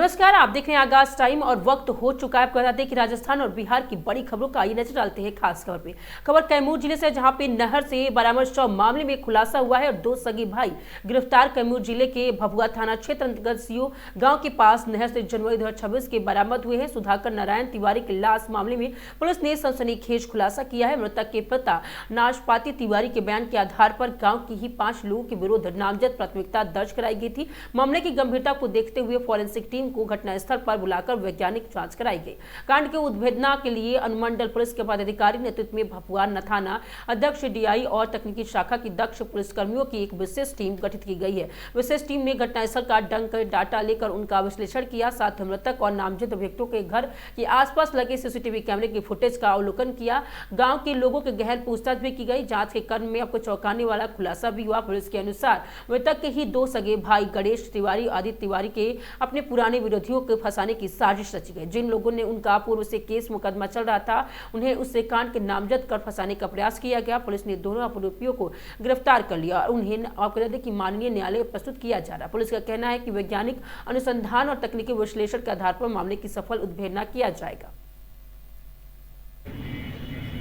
नमस्कार, आप देख रहे हैं आगाज टाइम और वक्त हो चुका है। आपको बता दें कि राजस्थान और बिहार की बड़ी खबरों का आइए नजर डालते हैं खास खबर पे। खबर कैमूर जिले से, जहां पे नहर से बरामद शव मामले में खुलासा हुआ है और दो सगे भाई गिरफ्तार। कैमूर जिले के भभुआ थाना क्षेत्र अंतर्गत सियो गांव के पास नहर से जनवरी 2026 के बरामद हुए हैं सुधाकर नारायण तिवारी की लाश। मामले में पुलिस ने सनसनीखेज खुलासा किया है। मृतक के पिता नाशपाती तिवारी के बयान के आधार पर गाँव की ही 5 लोगों के विरुद्ध नामजद प्राथमिकता दर्ज कराई गई थी। मामले की गंभीरता को देखते हुए फॉरेंसिक टीम को घटनास्थल पर बुलाकर वैज्ञानिक जांच कराई गई। कांड के उद्भेदना के लिए अनुमंडल पुलिस के पदाधिकारी नेतृत्व में भभुआ थाना अध्यक्ष डीआई और तकनीकी शाखा की दक्ष पुलिसकर्मियों की एक विशेष टीम गठित की गई है। विशेष टीम ने घटनास्थल का डंक डाटा लेकर उनका विश्लेषण किया, साथ ही मृतक और नामजद अभियुक्तों के घर के आसपास लगे सीसीटीवी कैमरे की फुटेज का अवलोकन किया। गांव के लोगों के गहन पूछताछ भी की गई। जांच के क्रम में आपको चौंकाने वाला खुलासा भी हुआ। पुलिस के अनुसार मृतक के ही दो सगे भाई गणेश तिवारी आदित्य तिवारी के अपने पुराने विरोधियों को फंसाने की साजिश रची गई। जिन लोगों ने उनका पूर्व से केस मुकदमा चल रहा था, उन्हें उससे कांड के नामजद कर फंसाने का प्रयास किया गया। पुलिस ने दोनों आरोपियों को गिरफ्तार कर लिया और उन्हें आपको की माननीय न्यायालय प्रस्तुत किया जा रहा है। पुलिस का कहना है कि वैज्ञानिक अनुसंधान और तकनीकी विश्लेषण के आधार पर मामले की सफल उद्भेदना किया जाएगा।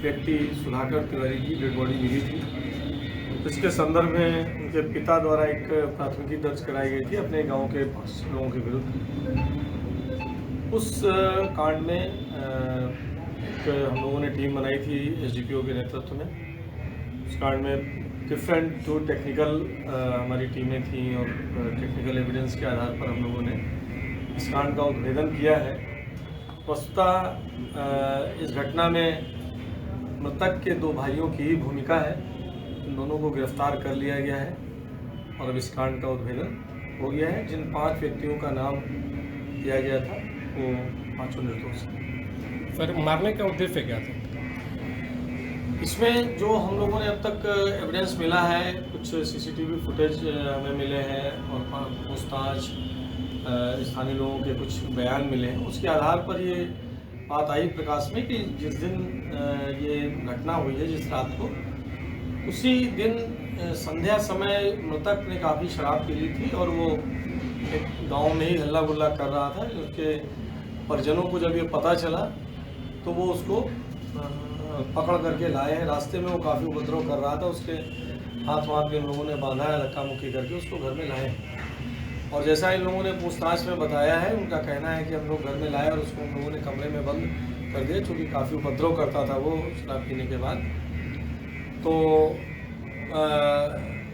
व्यक्ति सुधाकर तिवारी की डेड बॉडी मिली थी। इसके संदर्भ में उनके पिता द्वारा एक प्राथमिकी दर्ज कराई गई थी अपने गांव के 5 लोगों के विरुद्ध। उस कांड में एक हम लोगों ने टीम बनाई थी एसडीपीओ के नेतृत्व में। उस कांड में डिफरेंट जो टेक्निकल हमारी टीमें थीं और टेक्निकल एविडेंस के आधार पर हम लोगों ने इस कांड का उद्भेदन किया है। वस्तुतः इस घटना में मृतक के 2 भाइयों की ही भूमिका है। इन दोनों को गिरफ्तार कर लिया गया है और अब इस कांड का उद्भेदन हो गया है। जिन 5 व्यक्तियों का नाम दिया गया था वो 5 निर्दोष हैं। सर, मारने का उद्देश्य क्या था? इसमें जो हम लोगों ने अब तक एविडेंस मिला है, कुछ सीसीटीवी फुटेज हमें मिले हैं और पूछताछ स्थानीय लोगों के कुछ बयान मिले हैं। उसके आधार पर ये बात आई प्रकाश में कि जिस दिन ये घटना हुई है, जिस रात को, उसी दिन संध्या समय मृतक ने काफ़ी शराब पी ली थी और वो एक गांव में ही हल्ला गुल्ला कर रहा था। उसके परिजनों को जब ये पता चला तो वो उसको पकड़ करके लाए हैं। रास्ते में वो काफ़ी उपद्रव कर रहा था, उसके हाथ वाथ भी इन लोगों ने बांधा है, धक्का मुक्की करके उसको घर में लाए हैं। और जैसा इन लोगों ने पूछताछ में बताया है, उनका कहना है कि हम लोग घर में लाए और उसको हम लोगों ने कमरे में बंद कर दिया, चूँकि काफ़ी उपद्रव करता था वो शराब पीने के बाद। तो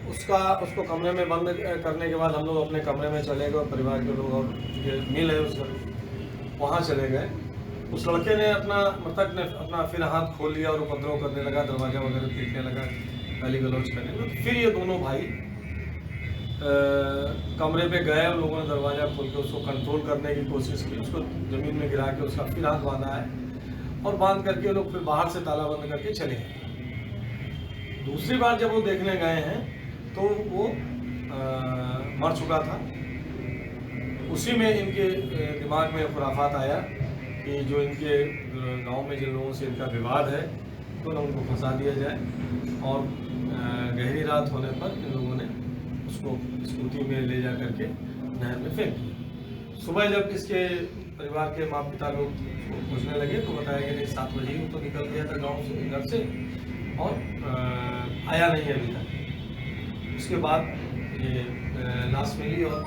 उसको कमरे में बंद करने के बाद हम लोग अपने कमरे में चले गए और परिवार के लोग और मिल है उस वहाँ चले गए। उस लड़के ने मृतक ने अपना फिर हाथ खोल लिया और उपद्रव करने लगा, दरवाजा वगैरह पीटने लगा, गाली गलौज करने लगा। फिर ये दोनों भाई कमरे पे गए, उन लोगों ने दरवाज़ा खोल के उसको कंट्रोल करने की कोशिश की, उसको ज़मीन में गिरा के उसका फिर हाथ बांधा है और बांध करके लोग फिर बाहर से ताला बंद करके चले गए। दूसरी बार जब वो देखने गए हैं तो वो मर चुका था। उसी में इनके दिमाग में खुराफात आया कि जो इनके गांव में जिन लोगों से इनका विवाद है तो ना उनको फंसा दिया जाए। और गहरी रात होने पर इन लोगों ने उसको स्कूटी में ले जा करके नहर में फेंक दिया। सुबह जब इसके परिवार के माता पिता लोग पूछने लगे तो बताया कि नहीं, 7 बजे ही तो निकल गया था गाँव से, घर से, और आया नहीं अभी तक। उसके बाद ये लाश मिली और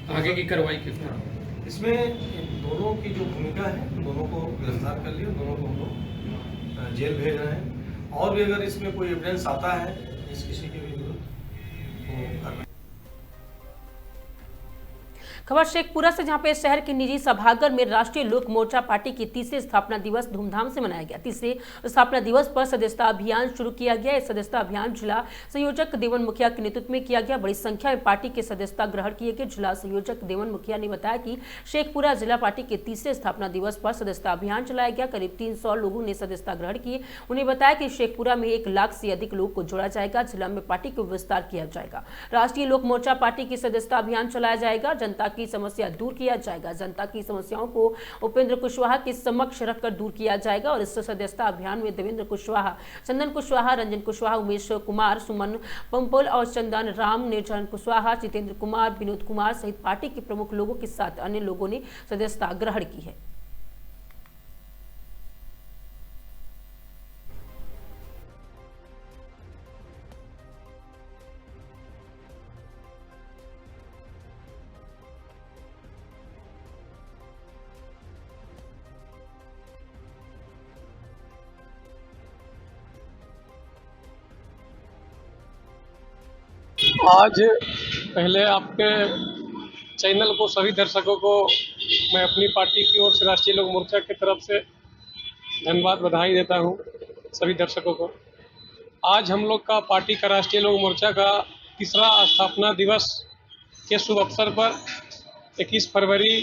आगे की कार्रवाई किस तरह? इसमें दोनों की जो भूमिका है, दोनों को गिरफ्तार कर लिया, दोनों को हम लोग जेल भेज रहे हैं। और भी अगर इसमें कोई एविडेंस आता है इस किसी के भी विरुद्ध तो करना। खबर शेखपुरा से, जहां पे शहर के निजी सभागार में राष्ट्रीय लोक मोर्चा पार्टी की 30वीं स्थापना दिवस धूमधाम से मनाया गया। 30वें स्थापना दिवस पर सदस्यता अभियान शुरू किया गया। इस सदस्यता अभियान जिला संयोजक देवन मुखिया के नेतृत्व में किया गया। बड़ी संख्या में पार्टी के सदस्यता ग्रहण किए गए। जिला संयोजक देवन मुखिया ने बताया कि शेखपुरा जिला पार्टी के 30वें स्थापना दिवस पर सदस्यता अभियान चलाया गया। करीब 300 लोगों ने सदस्यता ग्रहण की। उन्हें बताया कि शेखपुरा में 1 लाख से अधिक लोग को जोड़ा जाएगा। जिला में पार्टी को विस्तार किया जाएगा। राष्ट्रीय लोक मोर्चा पार्टी की सदस्यता अभियान चलाया जाएगा। जनता की समस्या दूर किया जाएगा। जनता की समस्याओं को उपेंद्र कुशवाहा के समक्ष रखकर दूर किया जाएगा और इस सदस्यता अभियान में देवेंद्र कुशवाहा, चंदन कुशवाहा, रंजन कुशवाहा, उमेश कुमार, सुमन पंपोल और चंदन राम, निर्जन कुशवाहा, जितेंद्र कुमार, विनोद कुमार सहित पार्टी के प्रमुख लोगों के साथ अन्य लोगों ने सदस्यता ग्रहण की है। आज पहले आपके चैनल को, सभी दर्शकों को मैं अपनी पार्टी की ओर से राष्ट्रीय लोक मोर्चा की तरफ से धन्यवाद, बधाई देता हूं सभी दर्शकों को। आज हम लोग का पार्टी का राष्ट्रीय लोक मोर्चा का तीसरा स्थापना दिवस के शुभ अवसर पर 21 फरवरी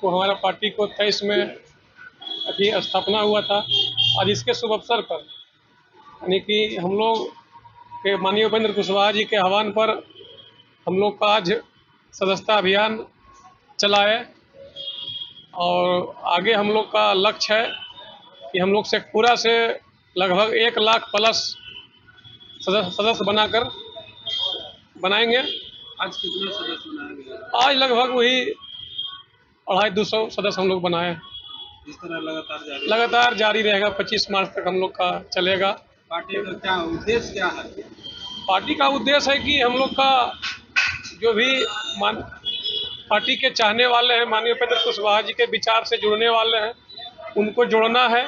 को हमारा पार्टी को 23 में अभी स्थापना हुआ था। आज इसके शुभ अवसर पर यानी कि हम लोग के माननीय उपेंद्र कुशवाहा जी के आह्वान पर हम लोग का आज सदस्यता अभियान चला है और आगे हम लोग का लक्ष्य है कि हम लोग शेखपुरा से लगभग 1 लाख प्लस सदस्य बनाएंगे। आज कितना सदस्य बनाएंगे? आज लगभग वही 250 सदस्य हम लोग बनाए। इस तरह लगातार जारी रहेगा। 25 मार्च तक हम लोग का चलेगा। पार्टी का क्या उद्देश्य क्या है? पार्टी का उद्देश्य है कि हम लोग का जो भी पार्टी के चाहने वाले हैं, माननीय उपेंद्र कुशवाहा जी के विचार से जुड़ने वाले हैं, उनको जोड़ना है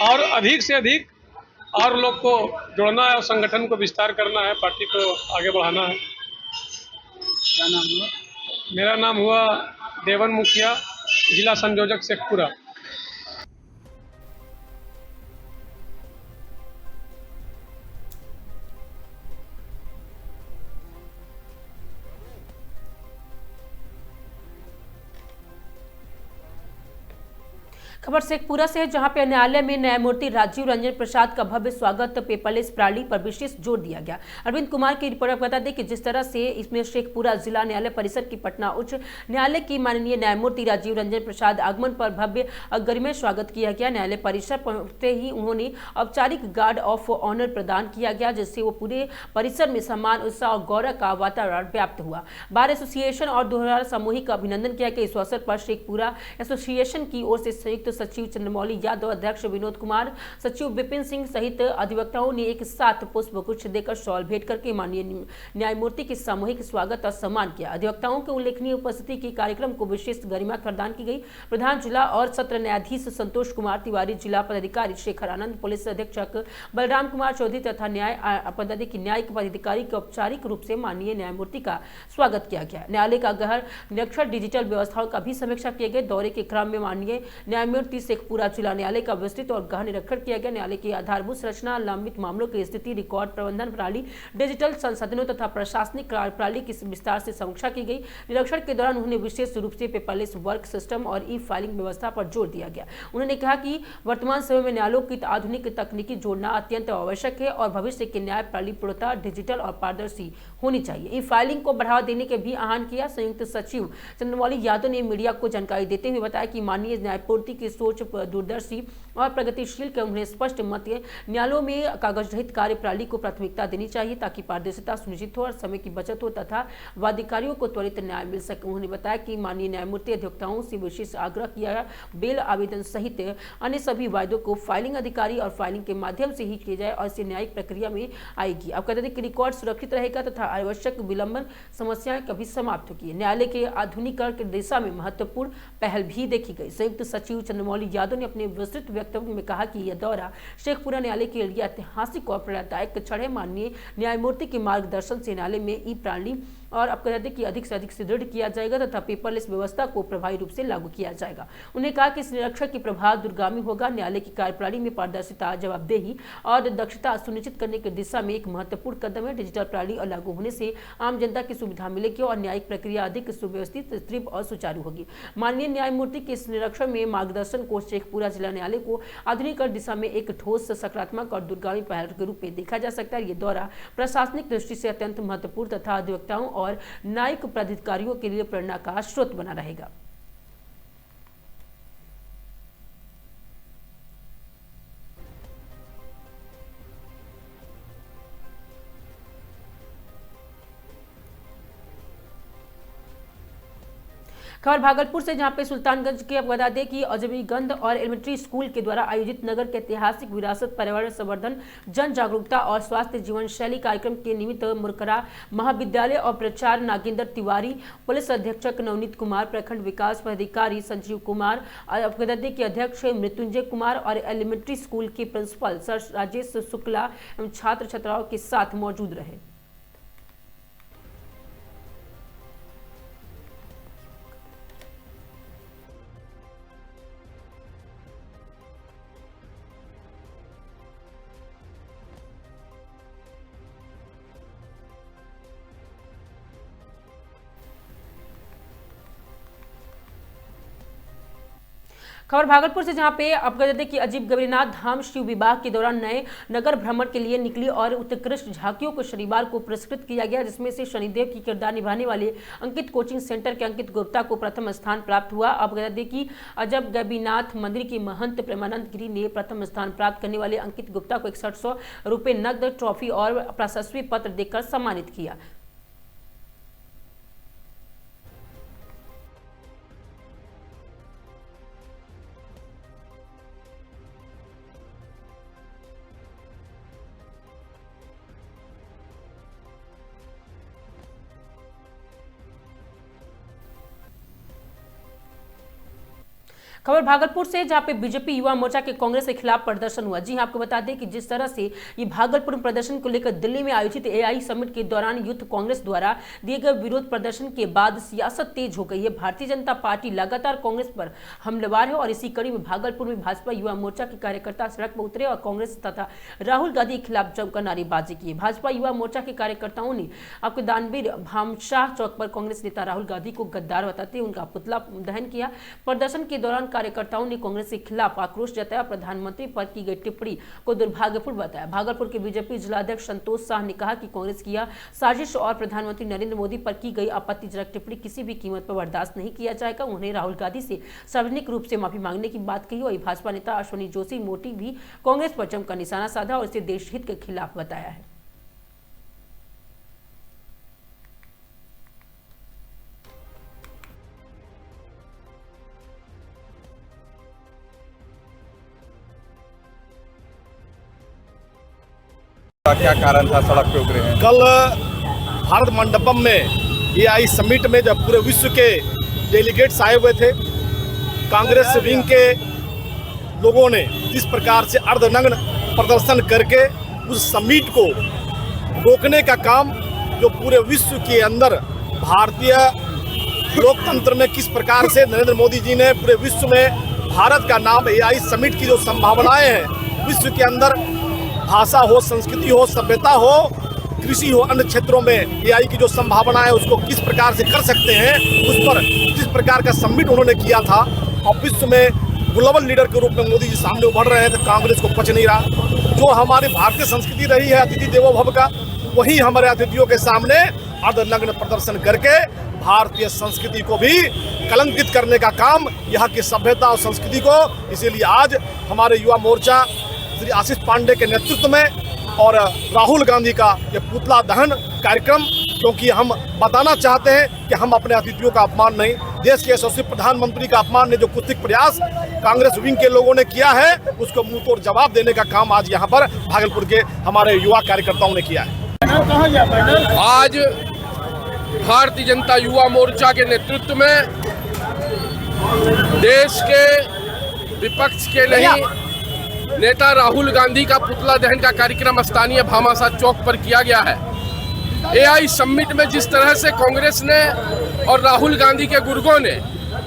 और अधिक से अधिक और लोग को जोड़ना है और संगठन को विस्तार करना है, पार्टी को आगे बढ़ाना है। क्या नाम हुआ? मेरा नाम हुआ देवन मुखिया, जिला संयोजक शेखपुरा। खबर शेखपुरा से है, जहां पे न्यायालय में न्यायमूर्ति राजीव रंजन प्रसाद का भव्य स्वागत पेपरलेस प्रणाली पर विशेष जोर दिया गया। अरविंद कुमार की रिपोर्ट बता दें कि जिस तरह से इसमें शेखपुरा जिला न्यायालय परिसर की पटना उच्च न्यायालय की माननीय न्यायमूर्ति राजीव रंजन प्रसाद आगमन पर भव्य गरिमय स्वागत किया गया। न्यायालय परिसर पहुंचते ही उन्होंने औपचारिक गार्ड ऑफ ऑनर प्रदान किया गया, जिससे वो पूरे परिसर में सम्मान, उत्साह और गौरव का वातावरण व्याप्त हुआ। बार एसोसिएशन और द्वारा सामूहिक अभिनंदन किया गया। इस अवसर पर शेखपुरा एसोसिएशन की ओर से संयुक्त सचिव चंद्रमौली यादव, अध्यक्ष विनोद कुमार, सचिव विपिन सिंह सहित अधिवक्ताओं ने एक साथ पुष्पगुच्छ देकर शॉल भेंट करके माननीय न्यायमूर्ति के सामूहिक स्वागत और सम्मान किया। अधिवक्ताओं के उल्लेखनीय उपस्थिति के कार्यक्रम को विशेष गरिमा प्रदान की गई। प्रधान जिला और सत्र न्यायाधीश संतोष कुमार तिवारी, जिला पदाधिकारी शेखर आनंद, पुलिस अधीक्षक बलराम कुमार चौधरी तथा न्यायिक पदाधिकारी के औपचारिक रूप से माननीय न्यायमूर्ति का स्वागत किया गया। न्यायालय का गहन निरीक्षण, डिजिटल व्यवस्थाओं का भी समीक्षा किए गए। दौरे के क्रम में माननीय न्यायमूर्ति शेखपुरा जिला न्यायालय का विस्तृत और गहन निरीक्षण किया गया। न्यायालय की आधारभूत संरचना, लंबित मामलों की स्थिति, रिकॉर्ड प्रबंधन प्रणाली, डिजिटल संसाधनों तथा प्रशासनिक कार्य प्रणाली की विस्तार से समीक्षा की गई। निरीक्षण के दौरान उन्होंने विशेष रूप से पेपरलेस वर्क सिस्टम और ई फाइलिंग व्यवस्था पर जोर दिया गया। उन्होंने कहा कि वर्तमान समय में न्यायालयों की आधुनिक तकनीकी जोड़ना अत्यंत आवश्यक है और भविष्य की न्याय प्रणाली पूर्णतः डिजिटल और पारदर्शी होनी चाहिए। ई फाइलिंग को बढ़ावा देने के भी आह्वान किया। संयुक्त सचिव चंद्रमौली यादव ने मीडिया को जानकारी देते हुए बताया कि माननीय न्यायपूर्ति की सोच दूरदर्शी और प्रगतिशील के उन्हें स्पष्ट मत है। न्यायालयों में कागज रहित कार्य प्रणाली को प्राथमिकता देनी चाहिए ताकि पारदर्शिता सुनिश्चित हो और समय की बचत हो तथा वादिकारियों को त्वरित न्याय मिल सके। उन्होंने बताया कि माननीय न्यायमूर्ति अधिवक्ताओं से विशेष आग्रह किया, बेल आवेदन सहित अन्य सभी वायदों को फाइलिंग अधिकारी और फाइलिंग के माध्यम से ही किया जाए और इसे न्यायिक प्रक्रिया में आएगी। अब कहते हैं कि रिकॉर्ड सुरक्षित रहेगा तथा आवश्यक विलंबन समस्याएं कभी समाप्त होगी। न्यायालय के आधुनिकीकरण की दिशा में महत्वपूर्ण पहल भी देखी गई। संयुक्त सचिव चंद्रमौली यादव ने अपने विस्तृत वक्तव्य में कहा कि यह दौरा शेखपुरा न्यायालय के लिए ऐतिहासिक और प्रेरणादायक क्षण है। माननीय न्यायमूर्ति के मार्गदर्शन से न्यायालय में ई प्रणाली और अब कहते हैं कि अधिक से अधिक सुदृढ़ किया जाएगा तथा पेपरलेस व्यवस्था को प्रभावी रूप से लागू किया जाएगा। उन्होंने कहा कि इस निरीक्षण की प्रभाव दूरगामी होगा। न्यायालय की कार्यप्रणाली में पारदर्शिता, जवाबदेही और दक्षता सुनिश्चित करने की दिशा में एक महत्वपूर्ण कदम है। डिजिटल प्रणाली और लागू होने से आम जनता की सुविधा मिलेगी और न्यायिक प्रक्रिया अधिक सुव्यवस्थित, तीव्र और सुचारू होगी। माननीय न्यायमूर्ति के इस निरीक्षण में मार्गदर्शन को शेखपुरा जिला न्यायालय को आधुनिकीकरण दिशा में एक ठोस, सकारात्मक और दूरगामी पहल के रूप में देखा जा सकता है। ये दौरा प्रशासनिक दृष्टि से अत्यंत महत्वपूर्ण तथा अधिवक्ताओं और न्यायिक प्राधिकारियों के लिए प्रेरणा का स्रोत बना रहेगा। खबर भागलपुर से, जहां पे सुल्तानगंज के आपको बता दें कि अजमीगंज और एलिमेंट्री स्कूल के द्वारा आयोजित नगर के ऐतिहासिक विरासत, पर्यावरण संवर्धन, जन जागरूकता और स्वास्थ्य जीवन शैली कार्यक्रम के निमित्त मुरकरा महाविद्यालय और प्राचार्य नागेंद्र तिवारी, पुलिस अधीक्षक नवनीत कुमार, प्रखंड विकास पदाधिकारी संजीव कुमार, आपको बता दें कि अध्यक्ष मृत्युंजय कुमार और एलिमेंट्री स्कूल के प्रिंसिपल सर राजेश शुक्ला एवं छात्र छात्राओं के साथ मौजूद रहे। खबर भागलपुर से, जहां पे आपको बता दें कि अजीब गबरीनाथ धाम शिव विभाग के दौरान नए नगर भ्रमण के लिए निकली और उत्कृष्ट झांकियों को शनिवार को पुरस्कृत किया गया, जिसमें से शनिदेव की किरदार निभाने वाले अंकित कोचिंग सेंटर के अंकित गुप्ता को प्रथम स्थान प्राप्त हुआ। आपको बता दें कि अजब गबरीनाथ मंदिर के महंत प्रेमानंद गिरी ने प्रथम स्थान प्राप्त करने वाले अंकित गुप्ता को 6100 रुपये नकद, ट्रॉफी और प्रशस्ति पत्र देकर सम्मानित किया। खबर भागलपुर से, जहां पे बीजेपी युवा मोर्चा के कांग्रेस के खिलाफ प्रदर्शन हुआ। जी हां, आपको बता दें कि जिस तरह से ये भागलपुर में प्रदर्शन को लेकर दिल्ली में आयोजित एआई समिट के दौरान यूथ कांग्रेस द्वारा दिए गए विरोध प्रदर्शन के बाद सियासत तेज हो गई है। भारतीय जनता पार्टी लगातार कांग्रेस पर हमलावर है और इसी कड़ी में भागलपुर में भाजपा युवा मोर्चा के कार्यकर्ता सड़क पर उतरे और कांग्रेस तथा राहुल गांधी के खिलाफ जमकर नारेबाजी की। भाजपा युवा मोर्चा के कार्यकर्ताओं ने आपको दानवीर भामशाह चौक पर कांग्रेस नेता राहुल गांधी को गद्दार बताते उनका पुतला दहन किया। प्रदर्शन के दौरान कार्यकर्ताओं ने कांग्रेस के खिलाफ आक्रोश जताया, प्रधानमंत्री पर की गई टिप्पणी को दुर्भाग्यपूर्ण बताया। भागलपुर के बीजेपी जिलाध्यक्ष संतोष शाह ने कहा कि कांग्रेस की साजिश और प्रधानमंत्री नरेंद्र मोदी पर की गई आपत्तिजनक टिप्पणी किसी भी कीमत पर बर्दाश्त नहीं किया जाएगा। उन्होंने राहुल गांधी से सार्वजनिक रूप से माफी मांगने की बात कही। वही भाजपा नेता अश्विनी जोशी मोटी भी कांग्रेस पर जमकर निशाना साधा और इसे देशहित के खिलाफ बताया है। क्या कारण था सड़क पे उतरे हैं? कल भारत मंडपम में एआई समिट में जब पूरे विश्व के डेलीगेट्स आए हुए थे, कांग्रेस विंग के लोगों ने जिस प्रकार से अर्धनग्न प्रदर्शन करके उस समिट को रोकने का काम, जो पूरे विश्व के अंदर भारतीय लोकतंत्र में किस प्रकार से नरेंद्र मोदी जी ने पूरे विश्व में भारत का नाम, एआई समिट की जो संभावनाएं हैं विश्व के अंदर, भाषा हो, संस्कृति हो, सभ्यता हो, कृषि हो, अन्य क्षेत्रों में एआई की जो संभावना है उसको किस प्रकार से कर सकते हैं, उस पर जिस प्रकार का समिट उन्होंने किया था और विश्व में ग्लोबल लीडर के रूप में मोदी जी सामने उभर रहे हैं, तो कांग्रेस को पच नहीं रहा। जो हमारी भारतीय संस्कृति रही है अतिथि देवो भव का, वही हमारे अतिथियों के सामने अर्धनग्न प्रदर्शन करके भारतीय संस्कृति को भी कलंकित करने का काम, यहाँ की सभ्यता और संस्कृति को। इसीलिए आज हमारे युवा मोर्चा श्री आशीष पांडे के नेतृत्व में और राहुल गांधी का ये पुतला दहन कार्यक्रम, क्योंकि हम बताना चाहते हैं कि हम अपने अतिथियों का अपमान नहीं, देश के यशस्वी प्रधानमंत्री का अपमान ने जो कुत्सित प्रयास कांग्रेस विंग के लोगों ने किया है उसको मुंह तोड़ जवाब देने का काम आज यहाँ पर भागलपुर के हमारे युवा कार्यकर्ताओं ने किया है। आज भारतीय जनता युवा मोर्चा के नेतृत्व में देश के विपक्ष के नहीं नेता राहुल गांधी का पुतला दहन का कार्यक्रम स्थानीय भामाशाह चौक पर किया गया है। एआई समिट में जिस तरह से कांग्रेस ने और राहुल गांधी के गुर्गों ने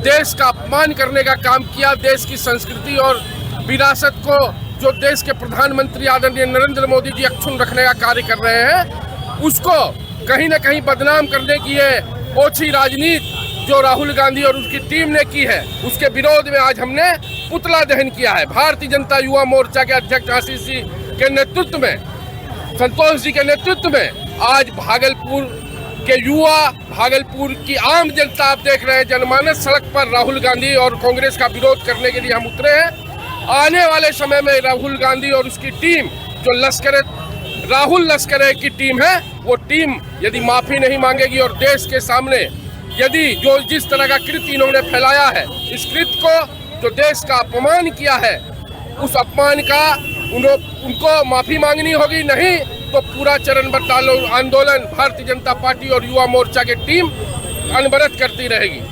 देश का अपमान करने का काम किया, देश की संस्कृति और विरासत को जो देश के प्रधानमंत्री आदरणीय नरेंद्र मोदी जी अक्षुण्ण रखने का कार्य कर रहे हैं, उसको कहीं न कहीं बदनाम करने की ये ओछी राजनीति जो राहुल गांधी और उसकी टीम ने की है, उसके विरोध में आज हमने पुतला दहन किया है। भारतीय जनता युवा मोर्चा के अध्यक्ष आशीष जी के नेतृत्व में, संतोष जी के नेतृत्व में आज भागलपुर कि युवा भागलपुर की आम जनता आप देख रहे हैं, जनमानस सड़क पर राहुल गांधी और कांग्रेस का विरोध करने के लिए हम उतरे हैं। आने वाले समय में राहुल गांधी और उसकी टीम जो राहुल लश्कर की टीम है, वो टीम यदि माफी नहीं मांगेगी और देश के सामने यदि जो जिस तरह का कृत्य इन्होंने फैलाया है, इस कृत्य को जो देश का अपमान किया है, उस अपमान का उनको माफी मांगनी होगी, नहीं तो पूरा चरणबद्ध आंदोलन भारतीय जनता पार्टी और युवा मोर्चा की टीम अनवरत करती रहेगी।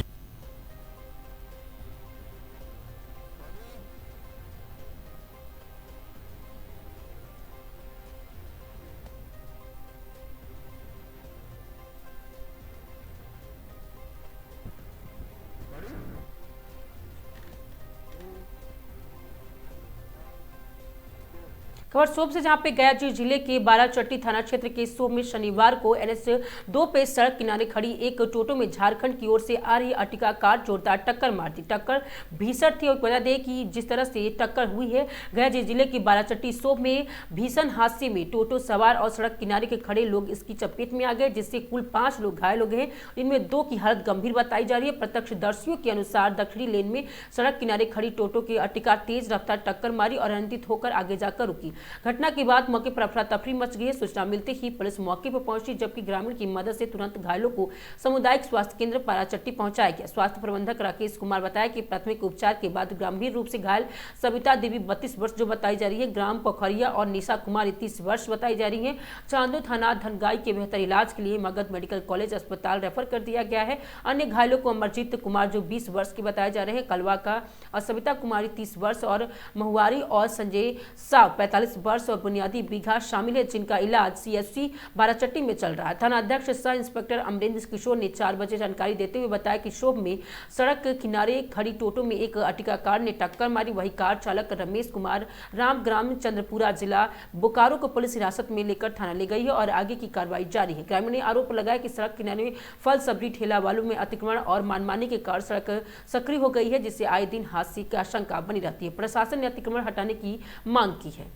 खबर सोप से, जहां पे गया जिले के बाराचट्टी थाना क्षेत्र के सोप में शनिवार को NH-2 पे सड़क किनारे खड़ी एक टोटो में झारखंड की ओर से आ रही अर्टिगा कार जोरदार टक्कर मार दी। टक्कर भीषण थी और बता दें कि जिस तरह से टक्कर हुई है, गया जिले के बाराचट्टी सोप में भीषण हादसे में टोटो सवार और सड़क किनारे के खड़े लोग इसकी चपेट में आ गए, जिससे कुल 5 लोग घायल हो गए। इनमें 2 की हालत गंभीर बताई जा रही है। प्रत्यक्षदर्शियों के अनुसार दक्षिणी लेन में सड़क किनारे खड़ी टोटो की अर्टिगा तेज रफ्तार टक्कर मारी और अनियंत्रित होकर आगे जाकर रुकी। घटना के बाद मौके पर अफरा तफरी मच गई। सूचना मिलते ही पुलिस मौके पर पहुंची, जबकि ग्रामीण की मदद से तुरंत घायलों को सामुदायिक स्वास्थ्य केंद्र बाराचट्टी पहुंचाया गया। स्वास्थ्य प्रबंधक राकेश कुमार बताया कि प्राथमिक उपचार के बाद गंभीर रूप से घायल सविता देवी 32 वर्ष जो बताई जा रही है, ग्राम पोखरिया और निशा कुमारी 30 वर्ष बताई जा रही है, चांदो थाना धनगाई के बेहतर इलाज के लिए मगध मेडिकल कॉलेज अस्पताल रेफर कर दिया गया है। अन्य घायलों को अमरजीत कुमार जो 20 वर्ष के बताए जा रहे हैं, कलवा का, और सविता कुमारी 30 वर्ष और महुआरी और संजय साव 45 वर्ष और बुनियादी बीघा शामिल है, जिनका इलाज CSC बाराचट्टी में चल रहा है। थाना अध्यक्ष सह इंस्पेक्टर अमरेंद्र किशोर ने 4 बजे जानकारी देते हुए बताया कि शोभ में सड़क किनारे खड़ी टोटो में एक अर्टिगा कार ने टक्कर मारी। वही कार चालक रमेश कुमार राम ग्राम चंद्रपुरा जिला बोकारो को पुलिस हिरासत में लेकर थाना ले गई है और आगे की कार्रवाई जारी है। ग्रामीण ने आरोप लगाया कि सड़क किनारे में फल सब्जी ठेला वालों में अतिक्रमण और मनमानी के कारण सड़क सक्रिय हो गई है, जिससे आए दिन हादसे की आशंका बनी रहती है। प्रशासन ने अतिक्रमण हटाने की मांग की है।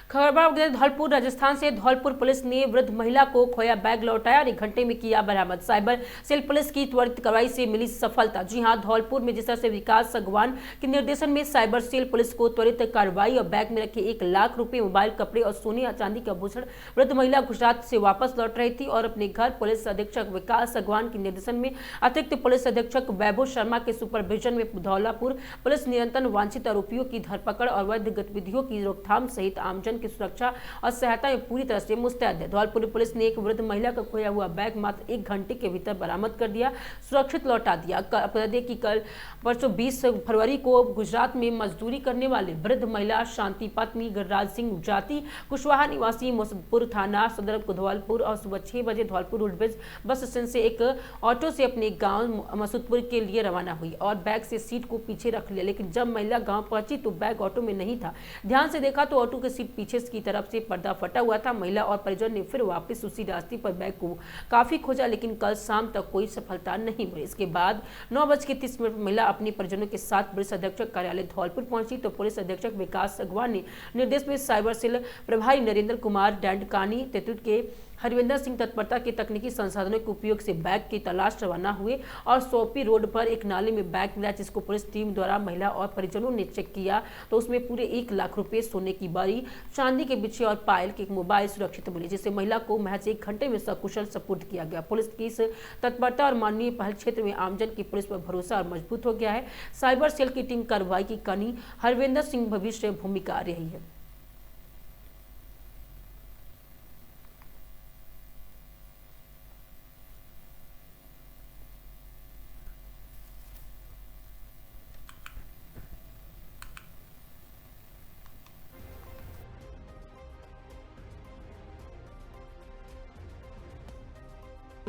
खबर धौलपुर राजस्थान से, धौलपुर पुलिस ने वृद्ध महिला को खोया बैग लौटाया और 1 घंटे में किया बरामद। साइबर सेल पुलिस की त्वरित कार्रवाई से मिली सफलता। जी हां, धौलपुर में जिस तरह से विकास सगवान के निर्देशन में साइबर सेल पुलिस को त्वरित कार्रवाई और बैग में रखे 1 लाख रुपए, मोबाइल, कपड़े और सोने या चांदी के आभूषण वृद्ध महिला गुजरात से वापस लौट रही थी और अपने घर। पुलिस अधीक्षक विकास सगवान के निर्देशन में अतिरिक्त पुलिस अधीक्षक वैभव शर्मा के सुपरविजन में धौलापुर पुलिस निरंतर वांछित आरोपियों की धरपकड़ और अवैध गतिविधियों की रोकथाम सहित आमजन की सुरक्षा और सहायता में पूरी तरह से मुस्तैद है। धौलपुर पुलिस ने एक वृद्ध महिला का खोया हुआ बैग मात्र 1 घंटे के भीतर बरामद कर दिया, सुरक्षित लौटा दिया। बता दें कि कल परसों 20 फरवरी को गुजरात में मजदूरी करने वाले वृद्ध महिला शांति पत्नी गिरिराज सिंह जाति कुशवाहा निवासी मसूदपुर थाना सदर धौलपुर और सुबह 6 बजे धौलपुर रोडवेज बस स्टैंड से एक ऑटो से अपने गांव मसूदपुर के लिए रवाना हुई और बैग से सीट को पीछे रख लिया। लेकिन जब महिला गांव पहुंची तो बैग ऑटो में नहीं था। ध्यान से देखा तो ऑटो की सीट पीछे की तरफ से पर्दा फटा हुआ था। महिला और परिजन ने फिर वापस उसी रास्ते पर बैग को काफी खोजा, लेकिन कल शाम तक कोई सफलता नहीं मिली। इसके बाद 9:30 महिला अपने परिजनों के साथ पुलिस अधीक्षक कार्यालय धौलपुर पहुंची तो पुलिस अधीक्षक विकास सगवान ने निर्देश में साइबर सेल प्रभारी नरेंद्र कुमार डैंडकानी तेतुत के हरविंदर सिंह तत्परता के तकनीकी संसाधनों के उपयोग से बैग की तलाश रवाना हुए और सोपी रोड पर एक नाले में बैग मिला, जिसको पुलिस टीम द्वारा महिला और परिजनों ने चेक किया तो उसमें पूरे 1 लाख रुपए, सोने की बारी, चांदी के बिछे और पायल के एक मोबाइल सुरक्षित मिले, जिससे महिला को महज 1 घंटे में सकुशल सुपुर्द किया गया। पुलिस की इस तत्परता और माननीय पहल क्षेत्र में आमजन की पुलिस पर भरोसा और मजबूत हो गया है। साइबर सेल की टीम कार्रवाई की कनी हरविंदर सिंह भविष्य भूमिका रही है।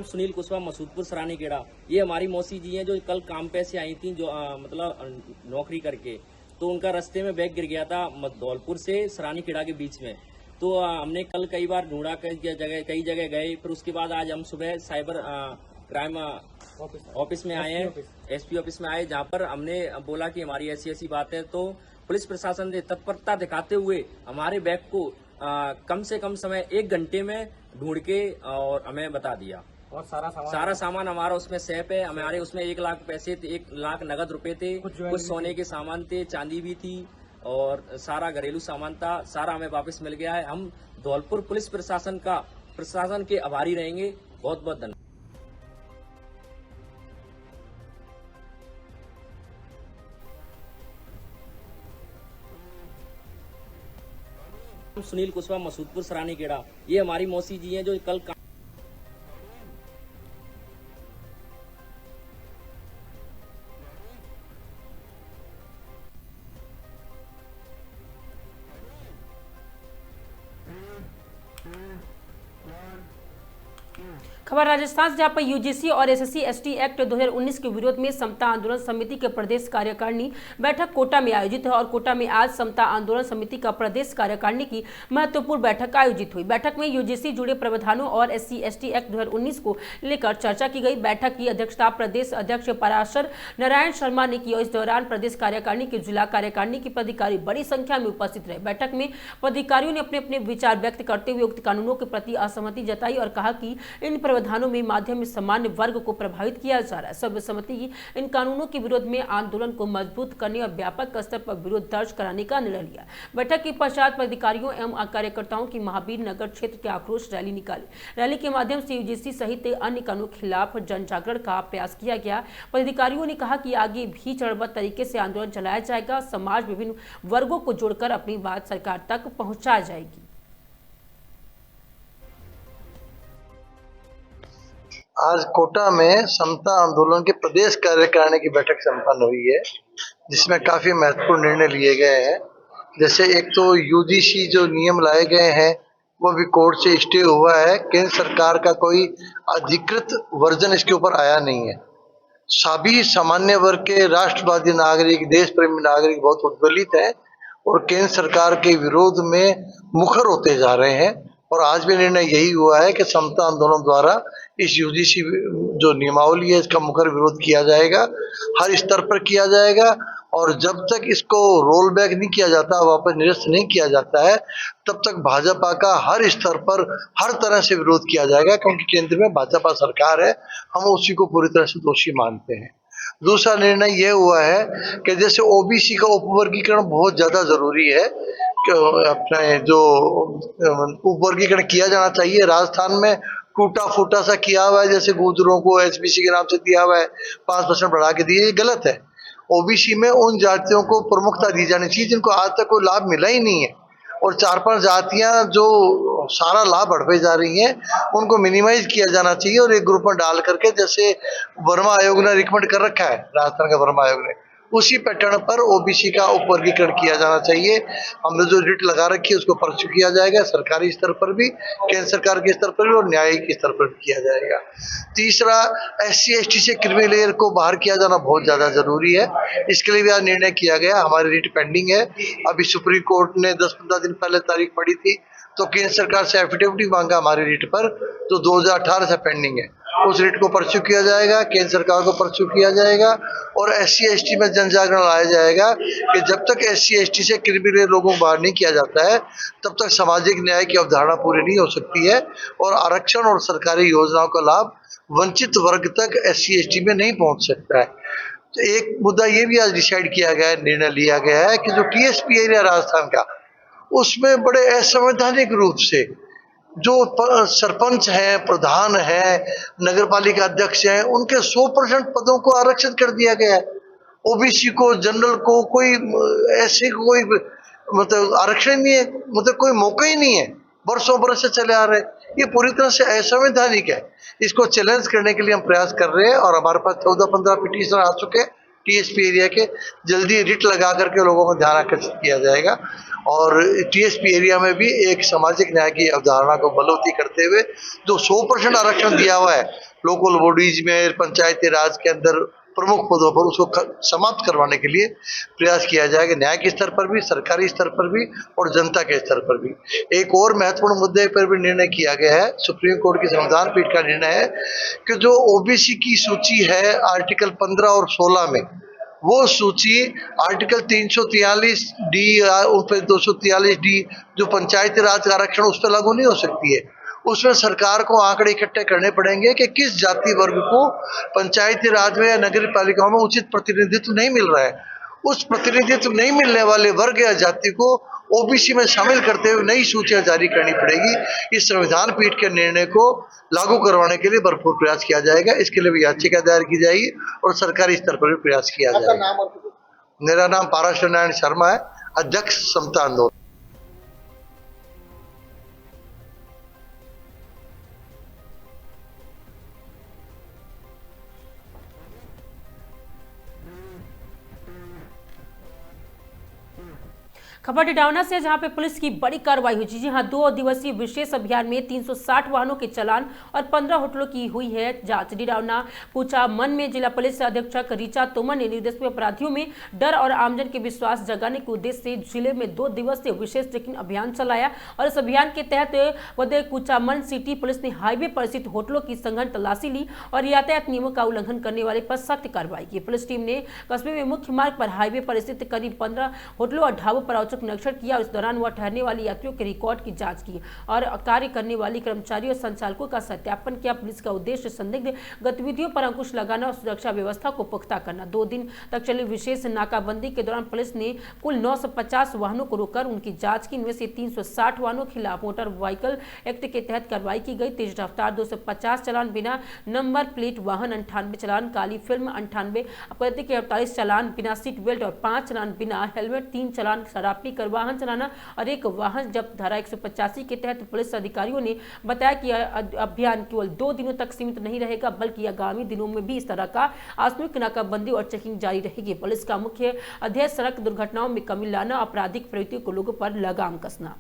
सुनील कुशवाहा, मसूदपुर सरानी गेड़ा। ये हमारी मौसी जी हैं जो कल काम पे से आई थी, जो मतलब नौकरी करके, तो उनका रास्ते में बैग गिर गया था धौलपुर से सरानी खेड़ा के बीच में। तो हमने कल कई बार ढूंढा, कई जगह गए। फिर उसके बाद आज हम सुबह साइबर क्राइम ऑफिस में आए हैं, एसपी ऑफिस में आए, जहाँ पर हमने बोला कि हमारी ऐसी ऐसी बात है। तो पुलिस प्रशासन ने तत्परता दिखाते हुए हमारे बैग को कम से कम समय 1 घंटे में ढूंढ के और हमें बता दिया। और सारा सामान हमारा उसमें सेफ है। हमारे उसमें 1 लाख पैसे थे, 1 लाख नगद रुपए थे, कुछ सोने के सामान थे, चांदी भी थी और सारा घरेलू सामान था। सारा हमें वापस मिल गया है। हम धौलपुर पुलिस प्रशासन के आभारी रहेंगे। बहुत बहुत धन्यवाद। सुनील कुशवाहा, मसूदपुर सरानी गेड़ा। ये हमारी मौसी जी हैं जो कल खबर राजस्थान से, जहां पर यूजीसी और एसएससी एसटी एक्ट 2019 के विरोध में समता आंदोलन समिति के प्रदेश कार्यकारिणी बैठक कोटा में आयोजित है। और कोटा में आज समता आंदोलन समिति का प्रदेश कार्यकारिणी की महत्वपूर्ण बैठक आयोजित हुई। बैठक में यूजीसी जुड़े प्रावधानों और एससी एसटी एक्ट 2019 को लेकर चर्चा की गई। बैठक की अध्यक्षता प्रदेश अध्यक्ष पराशर नारायण शर्मा ने की और इस दौरान प्रदेश कार्यकारिणी के जिला कार्यकारिणी के पदाधिकारी बड़ी संख्या में उपस्थित रहे। बैठक में पदाधिकारियों ने अपने अपने विचार व्यक्त करते हुए उक्त कानूनों के प्रति असहमति जताई और कहा कि इन प्रावधानों में माध्यम सामान्य वर्ग को प्रभावित किया जा रहा है। सर्वसम्मति इन कानूनों के विरोध में आंदोलन को मजबूत करने और व्यापक स्तर पर विरोध दर्ज कराने का निर्णय लिया। बैठक के पश्चात पदाधिकारियों एवं कार्यकर्ताओं की महावीर नगर क्षेत्र के आक्रोश रैली निकाली। रैली के माध्यम से यूजीसी सहित अन्य कानूनों के खिलाफ जन जागरण का प्रयास किया गया। पदाधिकारियों ने कहा कि आगे भी चरणबद्ध तरीके से आंदोलन चलाया जाएगा। समाज विभिन्न वर्गों को जोड़कर अपनी बात सरकार तक पहुंचाई जाएगी। आज कोटा में समता आंदोलन के प्रदेश कार्यकारिणी की बैठक संपन्न हुई है, जिसमें काफी महत्वपूर्ण निर्णय लिए गए हैं। जैसे एक तो यूजीसी जो नियम लाए गए हैं वो भी कोर्ट से स्टे हुआ है। केंद्र सरकार का कोई अधिकृत वर्जन इसके ऊपर आया नहीं है। सभी सामान्य वर्ग के राष्ट्रवादी नागरिक, देश प्रेमी नागरिक बहुत उद्वेलित हैं और केंद्र सरकार के विरोध में मुखर होते जा रहे हैं। और आज भी निर्णय यही हुआ है कि समता आंदोलन द्वारा इस यूजीसी जो नियमावली है इसका मुखर विरोध किया जाएगा, हर स्तर पर किया जाएगा। और जब तक इसको रोल बैक नहीं किया जाता, वापस निरस्त नहीं किया जाता है, तब तक भाजपा का हर स्तर पर हर तरह से विरोध किया जाएगा, क्योंकि केंद्र में भाजपा सरकार है। हम उसी को पूरी तरह से दोषी मानते हैं। दूसरा निर्णय यह हुआ है कि जैसे ओबीसी का उपवर्गीकरण बहुत ज्यादा जरूरी है, अपने जो उपवर्गीकरण किया जाना चाहिए। राजस्थान में टूटा फूटा सा किया हुआ है, जैसे गुजरों को एसबीसी के नाम से दिया हुआ है, 5% बढ़ा के दिए, ये गलत है। ओबीसी में उन जातियों को प्रमुखता दी जानी चाहिए जिनको आज तक कोई लाभ मिला ही नहीं है, और 4-5 जातियां जो सारा लाभ बढ़ते जा रही हैं उनको मिनिमाइज किया जाना चाहिए और एक ग्रुप में डाल करके, जैसे वर्मा आयोग ने रिकमेंड कर रखा है, राजस्थान का वर्मा आयोग ने, उसी पैटर्न पर ओबीसी का उपवर्गीकरण किया जाना चाहिए। हमने जो रिट लगा रखी है उसको परस्यू किया जाएगा, सरकारी स्तर पर भी, केंद्र सरकार के स्तर पर भी और न्यायिक स्तर पर भी किया जाएगा। तीसरा, SC ST से क्रीमी लेयर को बाहर किया जाना बहुत ज्यादा जरूरी है। इसके लिए भी आज निर्णय किया गया। हमारी रिट पेंडिंग है। अभी सुप्रीम कोर्ट ने 10-15 दिन पहले तारीख पड़ी थी, तो केंद्र सरकार से एफिडेविट मांगा हमारी रिट पर, जो 2018 से पेंडिंग है। उस रिट को परस्यू किया जाएगा, केंद्र सरकार को परस्यू किया जाएगा और SC ST में जन जागरण लाया जाएगा कि जब तक SC ST से क्रिमिनल लोगों को बाहर नहीं किया जाता है तब तक सामाजिक न्याय की अवधारणा पूरी नहीं हो सकती है और आरक्षण और सरकारी योजनाओं का लाभ वंचित वर्ग तक SC ST में नहीं पहुंच सकता है। तो एक मुद्दा ये भी आज डिसाइड किया गया है, निर्णय लिया गया है कि जो TSP एरिया राजस्थान का, उसमें बड़े असंवैधानिक रूप से जो सरपंच हैं, प्रधान हैं, नगर पालिका अध्यक्ष हैं, उनके 100% पदों को आरक्षित कर दिया गया है। ओबीसी को, जनरल को कोई ऐसे कोई मतलब आरक्षण नहीं है, मतलब कोई मौका ही नहीं है, वर्षों बरस से चले आ रहे हैं। ये पूरी तरह से असंवैधानिक है। इसको चैलेंज करने के लिए हम प्रयास कर रहे हैं और हमारे पास 14-15 पिटीशन आ चुके हैं TSP एरिया के। जल्दी रिट लगा करके लोगों को ध्यान आकर्षित किया जाएगा और टीएसपी एरिया में भी एक सामाजिक न्याय की अवधारणा को बलवती करते हुए जो 100% आरक्षण दिया हुआ है लोकल बॉडीज में, पंचायती राज के अंदर प्रमुख पदों पर, उसको समाप्त करवाने के लिए प्रयास किया जाएगा, न्याय के स्तर पर भी, सरकारी स्तर पर भी और जनता के स्तर पर भी। एक और महत्वपूर्ण मुद्दे पर भी निर्णय किया गया है, सुप्रीम कोर्ट की संविधान पीठ का निर्णय है कि जो ओबीसी की सूची है आर्टिकल 15 और 16 में, वो सूची आर्टिकल 343 डी और 243 डी जो पंचायती राज का आरक्षण उस पर लागू नहीं हो सकती है। उसमें सरकार को आंकड़े इकट्ठे करने पड़ेंगे कि किस जाति वर्ग को पंचायती राज में या नगर पालिकाओं में उचित प्रतिनिधित्व नहीं मिल रहा है। उस प्रतिनिधित्व नहीं मिलने वाले वर्ग या जाति को ओबीसी में शामिल करते हुए नई सूचियां जारी करनी पड़ेगी। इस संविधान पीठ के निर्णय को लागू करवाने के लिए भरपूर प्रयास किया जाएगा। इसके लिए भी याचिका दायर की जाएगी और सरकारी स्तर पर भी प्रयास किया जाएगा। मेरा नाम पाराशर नारायण शर्मा है, अध्यक्ष समता आंदोलन। खबर डिडावना से, जहां पे पुलिस की बड़ी कार्रवाई हुई। जी हां, 2 दिवसीय विशेष अभियान में 360 वाहनों के चालान और 15 होटलों की हुई है जांच। डिडावना कुचामन में जिला पुलिस अधीक्षक ऋचा तोमर ने निर्देश में अपराधियों में डर और आमजन के विश्वास जगाने के उद्देश्य से जिले में 2 दिवसीय विशेष चेकिंग अभियान चलाया और इस अभियान के तहत कुचामन सिटी पुलिस ने हाईवे पर स्थित होटलों की सघन तलाशी ली और यातायात नियमों का उल्लंघन करने वाले पर सख्त कार्रवाई की। पुलिस टीम ने कस्बे में मुख्य मार्ग पर हाईवे पर स्थित करीब 15 होटलों और ढाबों पर निरीक्षण किया और इस दौरान वह ठहरने वाले यात्रियों के रिकॉर्ड की जांच की और कार्य करने वाली कर्मचारियों और संचालकों का सत्यापन किया। पुलिस का उद्देश्य संदिग्ध गतिविधियों पर अंकुश लगाना और सुरक्षा व्यवस्था को पुख्ता करना। 2 दिन तक चली विशेष नाकाबंदी के दौरान पुलिस ने कुल 950 वाहनों को रोककर उनकी जांच की। इनमें से 360 वाहनों के खिलाफ मोटर व्हीकल एक्ट के तहत कार्रवाई की गई। तेज रफ्तार 250 चालान, बिना नंबर प्लेट वाहन 98 चालान, काली फिल्म 98, अपराधी के 48 चालान, बिना सीट बेल्ट और 5 चालान बिना हेलमेट, 3 चालान शराब पीकर वाहन चलाना और 1 वाहन जब्त। धारा 185 के तहत पुलिस अधिकारियों ने बताया कि अभियान केवल 2 दिनों तक सीमित नहीं रहेगा, बल्कि आगामी दिनों में भी इस तरह का आकस्मिक नाकाबंदी और चेकिंग जारी रहेगी। पुलिस का मुख्य उद्देश्य सड़क दुर्घटनाओं में कमी लाना, आपराधिक प्रवृत्तियों को लोगों पर लगाम कसना।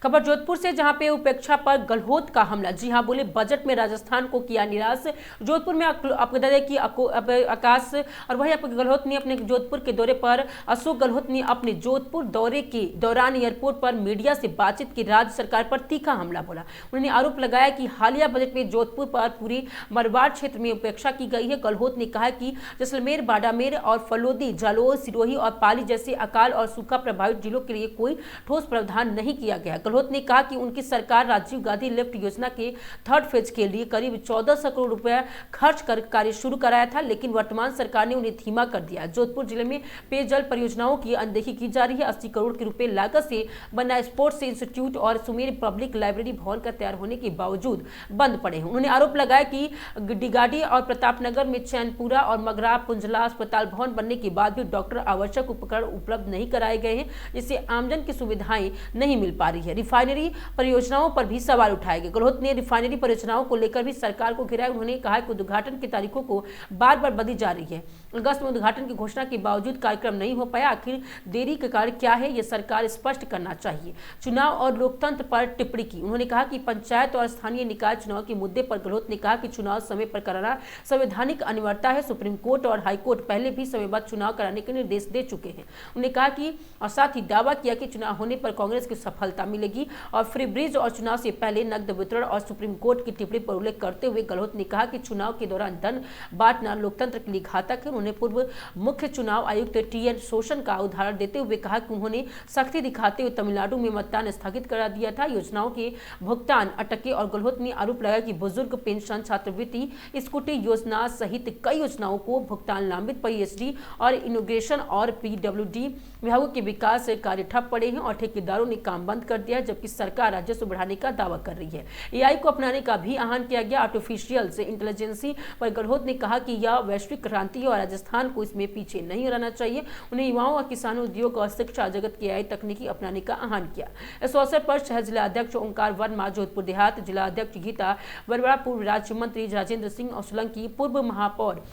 खबर जोधपुर से, जहां पे उपेक्षा पर गहलोत का हमला। जी हां, बोले बजट में राजस्थान को किया निराश। जोधपुर में आपको बता दें कि आकाश और वही आपको गहलोत ने अपने जोधपुर के दौरे पर, अशोक गहलोत ने अपने जोधपुर दौरे के दौरान एयरपोर्ट पर मीडिया से बातचीत की राज्य सरकार पर तीखा हमला बोला। उन्होंने आरोप लगाया कि हालिया बजट में जोधपुर पर पूरी मरवाड़ क्षेत्र में उपेक्षा की गई है। गहलोत ने कहा कि जैसलमेर, बाड़मेर और फलोदी, जालोर, सिरोही और पाली जैसे अकाल और सूखा प्रभावित जिलों के लिए कोई ठोस प्रावधान नहीं किया गया। गहलोत ने कहा कि उनकी सरकार राजीव गांधी लिफ्ट योजना के 3rd फेज के लिए करीब 1400 करोड़ रुपए खर्च कर कार्य शुरू कराया था, लेकिन वर्तमान सरकार ने उन्हें धीमा कर दिया। जोधपुर जिले में पेयजल परियोजनाओं की अनदेखी की जा रही है। 80 करोड़ के रुपए लागत से बना स्पोर्ट्स इंस्टीट्यूट और सुमेर पब्लिक लाइब्रेरी भवन का तैयार होने के बावजूद बंद पड़े हैं। उन्होंने आरोप लगाया कि डिगाड़ी और प्रतापनगर में चैनपुरा और मगरा पुंजला अस्पताल भवन बनने के बाद भी डॉक्टर आवश्यक उपकरण उपलब्ध नहीं कराए गए हैं, जिससे आमजन की सुविधाएं नहीं मिल पा रही है। रिफाइनरी परियोजनाओं पर भी सवाल उठाए गए। गहलोत ने रिफाइनरी परियोजनाओं को लेकर भी सरकार को घेरा। उन्होंने कहा कि उद्घाटन की तारीखों को बार बार बदली जा रही है। अगस्त में उद्घाटन की घोषणा के बावजूद कार्यक्रम नहीं हो पाया। आखिर देरी का कारण क्या है, यह सरकार स्पष्ट करना चाहिए। चुनाव और लोकतंत्र पर टिप्पणी की। उन्होंने कहा कि पंचायत और स्थानीय निकाय चुनाव के मुद्दे पर गहलोत ने कहा कि चुनाव समय पर कराना संवैधानिक अनिवार्यता है। सुप्रीम कोर्ट और हाई कोर्ट पहले भी समयबद्ध चुनाव कराने के निर्देश दे चुके हैं। उन्होंने कहा कि और साथ ही दावा किया कि चुनाव होने पर कांग्रेस की सफलता मिलेगी और फ्री ब्रिज और चुनाव से पहले नकद वितरण और सुप्रीम कोर्ट की टिप्पणी पर उल्लेख करते हुए गहलोत ने कहा कि चुनाव के दौरान धन बांटना लोकतंत्र के लिए घातक है। उन्होंने पूर्व मुख्य चुनाव आयुक्त टीएन शोषण का उदाहरण देते हुए कहा कि उन्होंने सख्ती दिखाते हुए तमिलनाडु में मतदान स्थगित करा दिया था, योजनाओं के भुगतान अटके। और गहलोत ने आरोप लगाया कि बुजुर्ग पेंशन, छात्रवृत्ति, स्कूटी योजना सहित कई योजनाओं को भुगतान लंबित, पीएचडी और इनोग्रेशन और पीडब्ल्यूडी विभागों के विकास कार्य ठप पड़े हैं और ठेकेदारों ने काम बंद कर दिया। जबकि सरकार राजस्व बढ़ाने का दावा कर रही है। एआई को अपनाने का भी आह्वान किया गया। आर्टिफिशियल इंटेलिजेंसी पर गहलोत ने कहा कि यह वैश्विक क्रांति है और राजस्थान को इसमें पीछे नहीं रहना चाहिए। उन्हें युवाओं और किसानों, उद्योग और शिक्षा जगत की एआई तकनीकी अपनाने का आह्वान किया। इस अवसर पर शहर जिला अध्यक्ष ओंकार वर्मा, जोधपुर देहात जिला अध्यक्ष गीता बरबड़ा, पूर्व राज्य मंत्री राजेंद्र सिंह और सोलंकी, पूर्व महापौर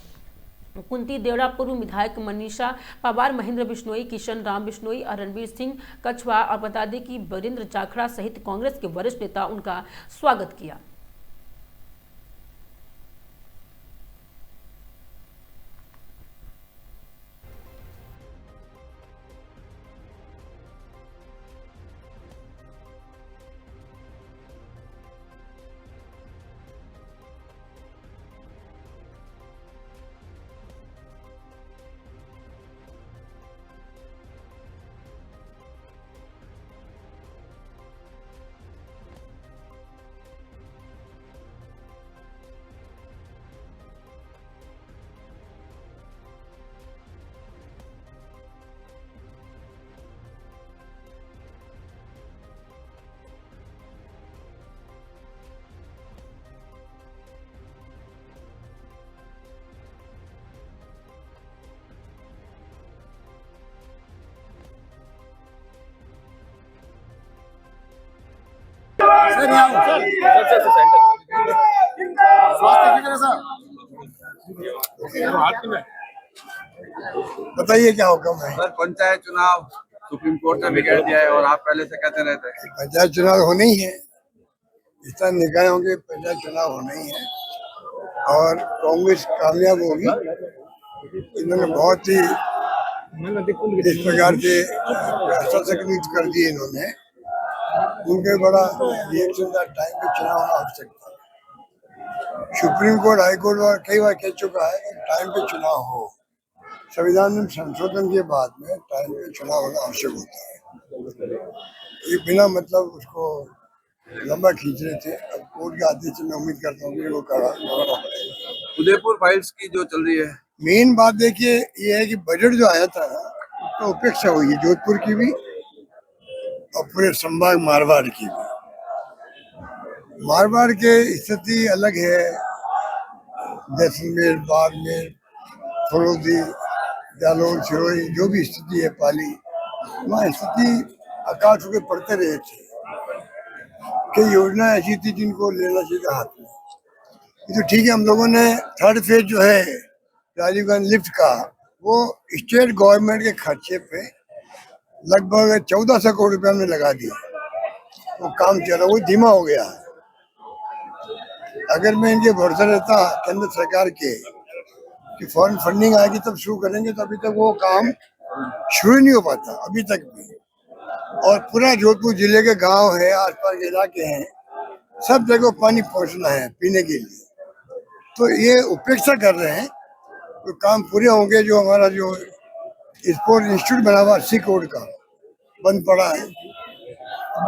कुंती देवड़ा, पूर्व विधायक मनीषा पवार, महेंद्र बिश्नोई, किशन राम बिश्नोई और रणवीर सिंह कछवा और बता दें कि वीरेंद्र जाखड़ा सहित कांग्रेस के वरिष्ठ नेता उनका स्वागत किया। बताइए क्या हुक्म है सर? पंचायत चुनाव सुप्रीम कोर्ट ने बिगाड़ दिया है और आप पहले से कहते रहते हैं पंचायत चुनाव होने ही है। इस तरह निकायों के पंचायत चुनाव होने ही है और कांग्रेस कामयाब होगी। इन्होंने बहुत ही इस प्रकार से सशक्त कर दिए इन्होंने। उनके बड़ा रिएक्शन था, टाइम पे चुनाव होना आवश्यक था। सुप्रीम कोर्ट, हाई कोर्ट और कई बार कह चुका है कि टाइम पे चुनाव हो। संविधान में संशोधन के बाद में टाइम पे चुनाव होना आवश्यक होता है। ये बिना मतलब उसको लंबा खींच रहे थे। अब कोर्ट के आदेश से मैं उम्मीद करता हूँ कि वो करना पड़ेगा। उदयपुर फाइल्स की जो चल रही है, मेन बात देखिए ये है कि बजट जो आया था ना, तो उपेक्षा हुई है जोधपुर की भी और पूरे संभाग मारवाड़ की भी। मारवाड़ के स्थिति अलग है। जैसलमेर, बाड़मेर, फरोदी, जालौन, सिरोही, जो भी स्थिति है पाली, वहाँ स्थिति आकाश होकर पड़ते रहे थे। कई योजना ऐसी थी जिनको लेना चाहिए हाथ में। ये तो ठीक है, हम लोगों ने थर्ड फेज जो है राजीव गांधी लिफ्ट का, वो स्टेट गवर्नमेंट के खर्चे पे लगभग 1400 करोड़ रुपया हमने लगा दिया। वो काम चल रहा, वो धीमा हो गया है। अगर मैं इनके भरोसे रहता केंद्र सरकार के कि फॉरेन फंडिंग आएगी तब शुरू करेंगे, तो अभी तक वो काम शुरू नहीं हो पाता अभी तक भी। और पूरा जोधपुर जिले के गांव है, आसपास के इलाके हैं, सब जगह पानी पहुंचना है पीने के लिए। तो ये उपेक्षा कर रहे हैं। तो काम पूरे होंगे। जो हमारा जो स्पोर्ट इंस्टीट्यूट बना हुआ 80 करोड़ का बंद पड़ा है,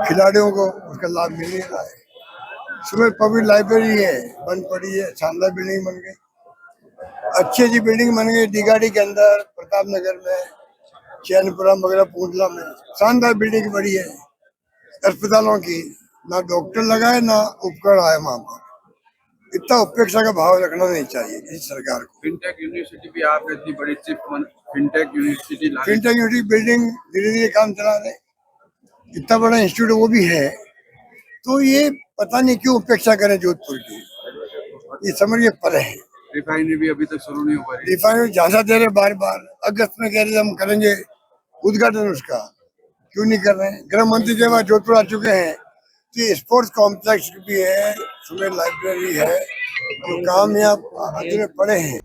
खिलाड़ियों को उसका लाभ मिल नहीं रहा है। सुबह पब्लिक लाइब्रेरी है, बंद पड़ी है। शानदार बिल्डिंग बन गई, अच्छी अच्छी बिल्डिंग बन गई। डीगाड़ी के अंदर, प्रताप नगर में, चैनपुरा वगैरह, पूंडला में शानदार बिल्डिंग बड़ी है। अस्पतालों की ना डॉक्टर लगाए ना उपकरण आए वहाँ पर। इतना उपेक्षा का भाव रखना नहीं चाहिए किसी सरकार को। फिनटेक यूनिवर्सिटी भी आपने इतनी बड़ी फिनटेक यूनिवर्सिटी बिल्डिंग धीरे धीरे काम चला रहे, इतना बड़ा इंस्टीट्यूट वो भी है। तो ये पता नहीं क्यों उपेक्षा करें जोधपुर की, ये समझ के परे है। रिफाइनरी भी अभी तक शुरू नहीं हो पाई। रिफाइनरी ज्यादा दे रहे, बार बार अगस्त में कह रहे हम करेंगे उद्घाटन, उसका क्यों नहीं कर रहे हैं? गृह मंत्री के बाद जोधपुर आ चुके हैं। तो स्पोर्ट्स कॉम्प्लेक्स भी है, सुबह लाइब्रेरी है, जो काम यहाँ हाथ में पड़े हैं।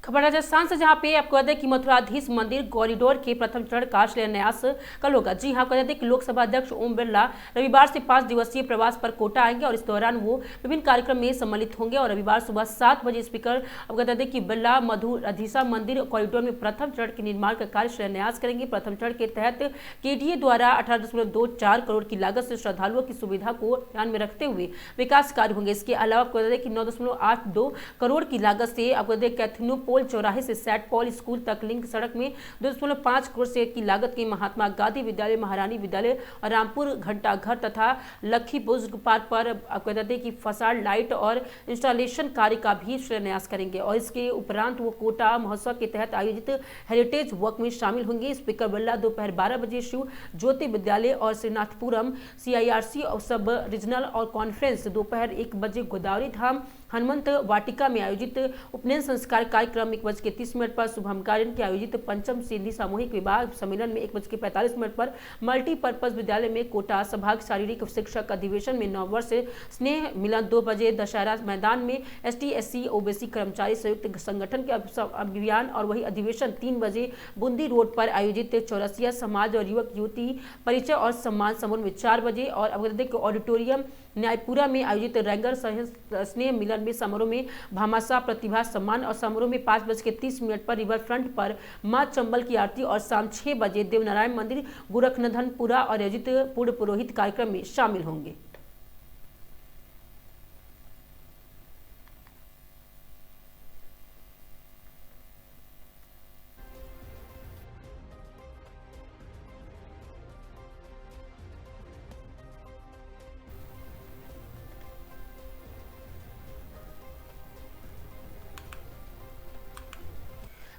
खबर राजस्थान से, जहां पे आपको बता दें कि मथुराधीश मंदिर कॉरिडोर के प्रथम चरण का शिलान्यास कल होगा। जी हां, आपको बता दें कि लोकसभा अध्यक्ष ओम बिरला रविवार से 5 दिवसीय प्रवास पर कोटा आएंगे और इस दौरान वो विभिन्न कार्यक्रम में सम्मिलित होंगे। और रविवार सुबह 7 बजे स्पीकर आपको बता दें कि बिरला मथुराधीश मंदिर कॉरिडोर में प्रथम चरण के निर्माण का कार्य शिलान्यास करेंगे। प्रथम चरण के तहत केडीए द्वारा 18.24 करोड़ की लागत से श्रद्धालुओं की सुविधा को ध्यान में रखते हुए विकास कार्य होंगे। इसके अलावा आपको बता दें कि 9.82 करोड़ की लागत से आपको बता दें कैथनोपोल पोल चौराहे से सेंट पॉल स्कूल तक लिंक सड़क में 2.5 करोड़ से की लागत के महात्मा गांधी विद्यालय, महारानी विद्यालय और रामपुर घंटाघर तथा लखीपुर पार्क पर आपको बता दें कि फसाड लाइट और इंस्टॉलेशन कार्य का भी शिलान्यास करेंगे। और इसके उपरांत वो कोटा महोत्सव के तहत आयोजित हेरिटेज वॉक में शामिल होंगे। स्पीकर बिरला दोपहर 12 बजे शिव ज्योति विद्यालय और श्रीनाथपुरम CIRC सब रीजनल और कॉन्फ्रेंस दोपहर 1 बजे गोदावरी धाम हनुमंत वाटिका में आयोजित उपनयन संस्कार कार्यक्रम 1:30 पर, शुभम गार्डन के आयोजित पंचम सिंधी सामूहिक विवाह सम्मेलन में 1:45 पर, मल्टीपर्पज विद्यालय में कोटा सभाग शारीरिक शिक्षक अधिवेशन में 9 वर्ष स्नेह मिलन 2 बजे, दशहरा मैदान में ST SC OBC कर्मचारी संयुक्त संगठन के अभियान और वही अधिवेशन 3 बजे बूंदी रोड पर आयोजित चौरसिया समाज और युवक युवती परिचय और सम्मान समारोह में 4 बजे और ऑडिटोरियम न्यायपुरा में आयोजित रैंगर स्नेह मिलन में समारोह में भामाशाह प्रतिभा सम्मान और समारोह में 5:30 पर रिवर फ्रंट पर मां चंबल की आरती और शाम 6 बजे देवनारायण मंदिर गोरखनंदनपुरा और आयोजित पूर्ण पुरोहित कार्यक्रम में शामिल होंगे।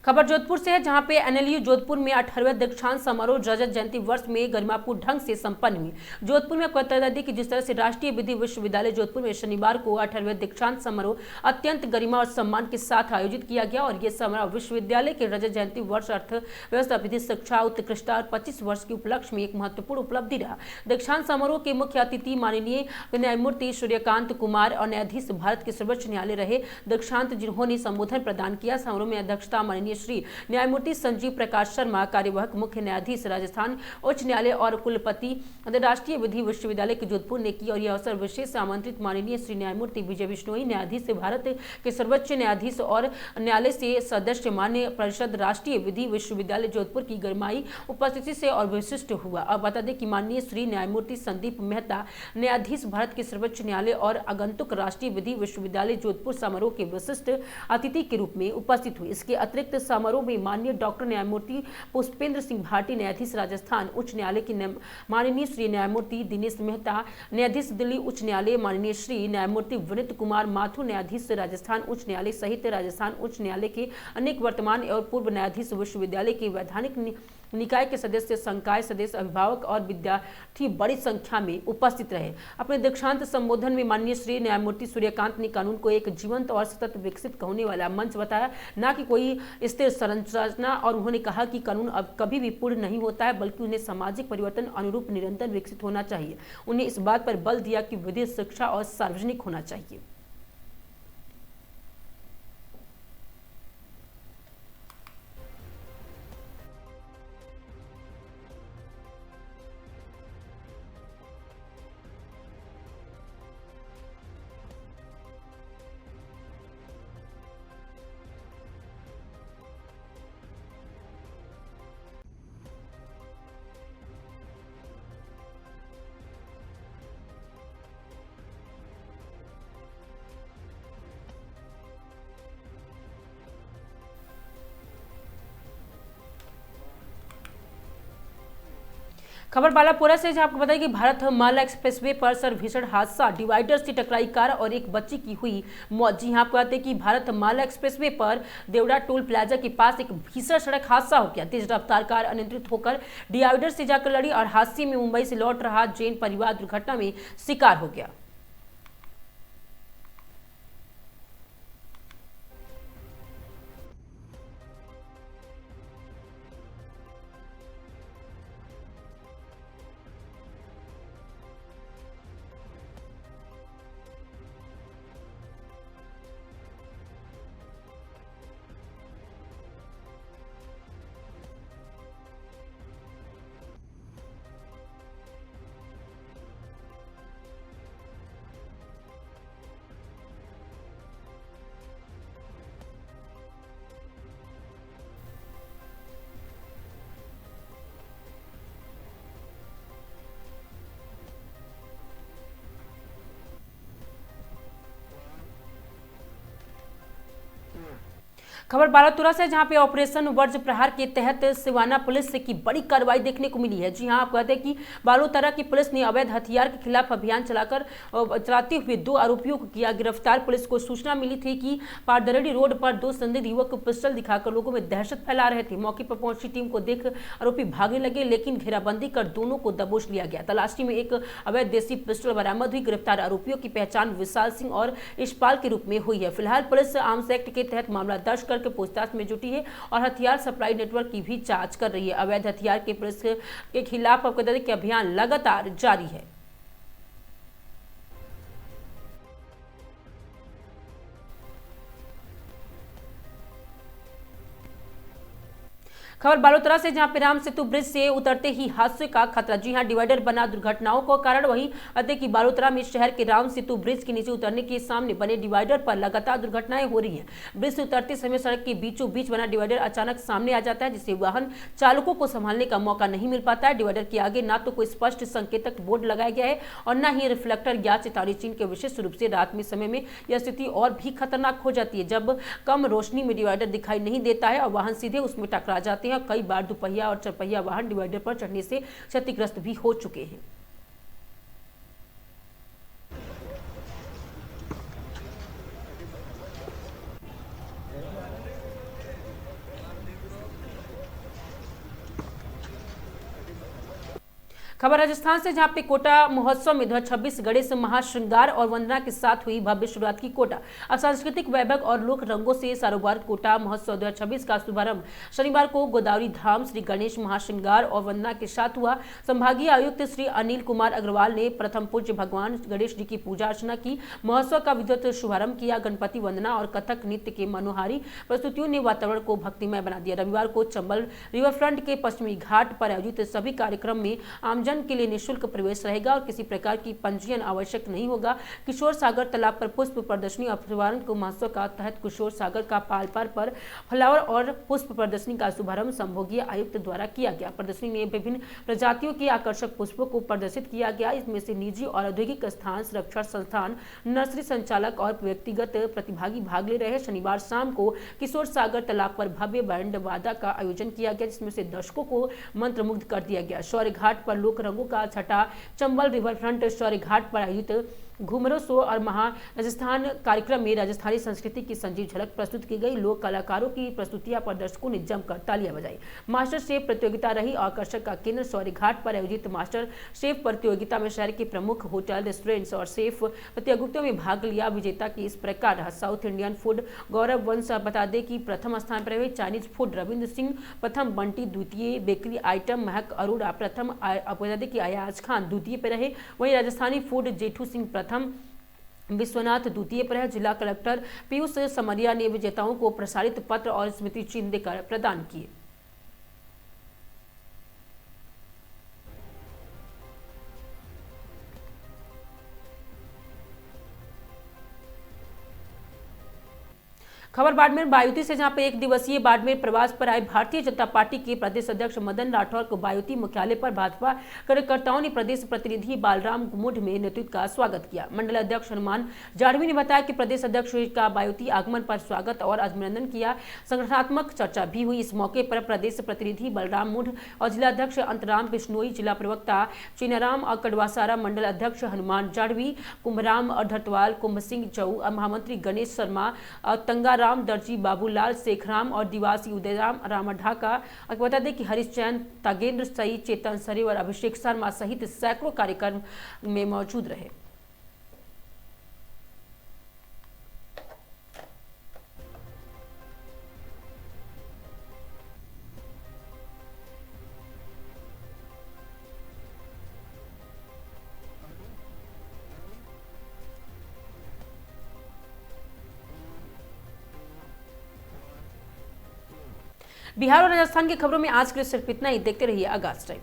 खबर जोधपुर से है, जहां पे NLU जोधपुर में 18वें दीक्षांत समारोह रजत जयंती वर्ष में गरिमापूर्ण ढंग से संपन्न हुई। जोधपुर में आपको बता दें कि जिस तरह से राष्ट्रीय विधि विश्वविद्यालय जोधपुर में शनिवार को 18वें दीक्षांत समारोह अत्यंत गरिमा और सम्मान के साथ आयोजित किया गया और ये समारोह विश्वविद्यालय के रजत जयंती वर्ष अर्थव्यवस्था विधि शिक्षा उत्कृष्टता और 25 वर्ष के उपलक्ष्य में एक महत्वपूर्ण उपलब्धि रहा। दीक्षांत समारोह के मुख्य अतिथि माननीय न्यायमूर्ति सूर्यकांत कुमार और न्यायाधीश भारत के सर्वोच्च न्यायालय रहे दीक्षांत, जिन्होंने संबोधन प्रदान किया। समारोह में अध्यक्षता माननीय श्री न्यायमूर्ति संजीव प्रकाश शर्मा, कार्यवाहक मुख्य न्यायाधीश राजस्थान उच्च न्यायालय और कुलपति राष्ट्रीय विधि विश्वविद्यालय के जोधपुर ने की। और यह अवसर विशेष आमंत्रित माननीय श्री न्यायमूर्ति विजय बिश्नोई, न्यायाधीश भारत के सर्वोच्च न्यायाधीश और न्यायालय से सदस्य मान्य परिषद राष्ट्रीय विधि विश्वविद्यालय जोधपुर की गरिमाई उपस्थिति से और विशिष्ट हुआ। अब बता दें कि माननीय श्री न्यायमूर्ति संदीप मेहता, न्यायाधीश भारत के सर्वोच्च न्यायालय और आगंतुक राष्ट्रीय विधि विश्वविद्यालय जोधपुर समारोह के विशिष्ट अतिथि के रूप में उपस्थित हुए। इसके अतिरिक्त समारोह में माननीय डॉक्टर न्यायमूर्ति पुष्पेंद्र सिंह भाटी, न्यायाधीश राजस्थान उच्च न्यायालय के माननीय श्री न्यायमूर्ति दिनेश मेहता, न्यायाधीश दिल्ली उच्च न्यायालय माननीय श्री न्यायमूर्ति विनीत कुमार माथुर, न्यायाधीश राजस्थान उच्च न्यायालय सहित राजस्थान उच्च न्यायालय के अनेक वर्तमान और पूर्व न्यायाधीश विश्वविद्यालय के वैधानिक निकाय के सदस्य, संकाय सदस्य, अभिभावक और विद्यार्थी बड़ी संख्या में उपस्थित रहे। अपने दीक्षांत संबोधन में माननीय श्री न्यायमूर्ति सूर्यकांत ने कानून को एक जीवंत और सतत विकसित होने वाला मंच बताया, न कि कोई स्थिर संरचना। और उन्होंने कहा कि कानून अब कभी भी पूर्ण नहीं होता है, बल्कि उन्हें सामाजिक परिवर्तन अनुरूप निरंतर विकसित होना चाहिए। उन्हें इस बात पर बल दिया कि विधि, शिक्षा और सार्वजनिक होना चाहिए। खबर बालापुरा से, जहां आपको बताया कि भारत माला एक्सप्रेसवे पर सर भीषण हादसा, डिवाइडर से टकराई कार और एक बच्ची की हुई मौत। जी हां, आपको बताते हैं कि भारत माला एक्सप्रेसवे पर देवड़ा टोल प्लाजा के पास एक भीषण सड़क हादसा हो गया। तेज रफ्तार कार अनियंत्रित होकर डिवाइडर से जाकर लड़ी और हादसे में मुंबई से लौट रहा जैन परिवार दुर्घटना में शिकार हो गया। खबर बारातुरा से, जहां पे ऑपरेशन वज्र प्रहार के तहत सिवाना पुलिस की बड़ी कार्रवाई देखने को मिली है। जी हां, आप कहते हैं कि बालोतरा की पुलिस ने अवैध हथियार के खिलाफ अभियान चलाते हुए 2 आरोपियों को किया गिरफ्तार। पुलिस को सूचना मिली थी कि पारदरड़ी रोड पर 2 संदिग्ध युवक पिस्टल दिखाकर लोगों में दहशत फैला रहे थे। मौके पर पहुंची टीम को देख आरोपी भागने लगे, लेकिन घेराबंदी कर दोनों को दबोच लिया गया। तलाशी में एक अवैध देसी पिस्टल बरामद हुई। गिरफ्तार आरोपियों की पहचान विशाल सिंह और इशपाल के रूप में हुई है। फिलहाल पुलिस आर्म्स एक्ट के तहत मामला दर्ज करके पूछताछ में जुटी है और हथियार सप्लाई नेटवर्क की भी जांच कर रही है। अवैध हथियार के पुलिस के खिलाफ अभियान लगातार जारी है। खबर बालोतरा से, जहां पे राम सेतु ब्रिज से उतरते ही हादसे का खतरा। जी हां, डिवाइडर बना दुर्घटनाओं का कारण। वहीं की बालोतरा में शहर के राम सेतु ब्रिज के नीचे उतरने के सामने बने डिवाइडर पर लगातार दुर्घटनाएं हो रही हैं। ब्रिज से उतरते समय सड़क के बीचों बीच बना डिवाइडर अचानक सामने आ जाता है, जिससे वाहन चालकों को संभालने का मौका नहीं मिल पाता है। डिवाइडर के आगे ना तो कोई स्पष्ट संकेतक बोर्ड लगाया गया है और न ही रिफ्लेक्टर या चेतावनी चिन्ह के। विशेष रूप से रात में समय में यह स्थिति और भी खतरनाक हो जाती है, जब कम रोशनी में डिवाइडर दिखाई नहीं देता है और वाहन सीधे उसमें टकरा जाते हैं। कई बार दुपहिया और चरपहिया वाहन डिवाइडर पर चढ़ने से क्षतिग्रस्त भी हो चुके हैं। खबर राजस्थान से, जहां पे कोटा महोत्सव में 2026 गणेश महाश्रृंगार और वंदना के साथ हुई भव्य शुरुआत की कोटा। अब सांस्कृतिक वैभव और लोक रंगों से सारोबार कोटा महोत्सव 2026 का शुभारंभ शनिवार को गोदावरी धाम श्री गणेश महाश्रृंगार और वंदना के साथ हुआ। संभागीय आयुक्त श्री अनिल कुमार अग्रवाल ने प्रथम पूज्य भगवान गणेश जी की पूजा अर्चना की। महोत्सव का विधिवत शुभारंभ किया। गणपति वंदना और कथक नृत्य के मनोहारी प्रस्तुतियों ने वातावरण को भक्तिमय बना दिया। रविवार को चंबल रिवरफ्रंट के पश्चिमी घाट पर आयोजित सभी कार्यक्रम में जन के लिए निःशुल्क प्रवेश रहेगा और किसी प्रकार की पंजीयन आवश्यक नहीं होगा। किशोर सागर तालाब पर पुष्प प्रदर्शनी और शुभारंभ महोत्सव का तहत किशोर सागर का पालपार पर फ्लावर और पुष्प प्रदर्शनी का शुभारंभ संभागीय आयुक्त द्वारा किया गया। प्रदर्शनी में विभिन्न प्रजातियों के आकर्षक पुष्पों को प्रदर्शित किया गया। इसमें से निजी और औद्योगिक स्थान, संरक्षण संस्थान, नर्सरी संचालक और व्यक्तिगत प्रतिभागी भाग ले रहे। शनिवार शाम को किशोर सागर तालाब पर भव्य बैंड वादा का आयोजन किया गया, जिसमें से दर्शकों को मंत्रमुग्ध कर दिया गया। शौर्य घाट पर लोक रंगों का छठा चंबल रिवरफ्रंट शौर्य घाट पर आयोजित घूमरो शो और महा राजस्थान कार्यक्रम में राजस्थानी संस्कृति की संजीव झलक प्रस्तुत की गई। लोक कलाकारों की प्रस्तुतियां पर दर्शकों ने जमकर तालियां बजाई। मास्टर शेफ प्रतियोगिता रही आकर्षक का केंद्र। शौर्य घाट पर आयोजित मास्टर शेफ प्रतियोगिता में शहर के प्रमुख होटल, रेस्टोरेंट्स और शेफ प्रतियोगिताओं में भाग लिया। विजेता की इस प्रकार रहा। साउथ इंडियन फूड गौरव वंश बता दें कि प्रथम स्थान पर रहे। चाइनीज फूड रविंद्र सिंह प्रथम, बंटी द्वितीय, बेकरी आइटम महक अरोड़ा प्रथम, की अयाज खान द्वितीय पर रहे। वहीं राजस्थानी फूड जेठू सिंह प्रथम, विश्वनाथ द्वितीय पर है। जिला कलेक्टर पीयूष समरिया ने विजेताओं को प्रसारित पत्र और स्मृति चिन्ह देकर प्रदान किए। खबर बाड़मेर बायुती से, जहां पर 1 दिवसीय बाड़मेर प्रवास पर आए भारतीय जनता पार्टी के प्रदेश अध्यक्ष मदन राठौर को बायुती मुख्यालय पर भाजपा कार्यकर्ताओं ने प्रदेश प्रतिनिधि बालराम गुमुढ़ में नेतृत्व का स्वागत किया। मंडल अध्यक्ष हनुमान जाड़वी ने बताया कि प्रदेश अध्यक्ष का बायुती आगमन पर स्वागत और अभिनंदन किया। संगठनात्मक चर्चा भी हुई। इस मौके पर प्रदेश प्रतिनिधि बलराम मुढ़ और जिला अध्यक्ष अंतराम बिश्नोई, जिला प्रवक्ता चीनाराम और कड़वासारा, मंडल अध्यक्ष हनुमान जाड़वी, कुंभराम और धरतवाल, कुंभ सिंह चौ, महामंत्री गणेश शर्मा, तंगाराम दर्जी, बाबूलाल शेखराम और दिवासी उदयराम रामढाका। बता दें कि हरीश चैन, तागेंद्र सई, चेतन सरे और अभिषेक शर्मा सहित सैकड़ों कार्यक्रम में मौजूद रहे। बिहार और राजस्थान की खबरों में आज के लिए सिर्फ इतना ही। देखते रहिए आगाज टाइम।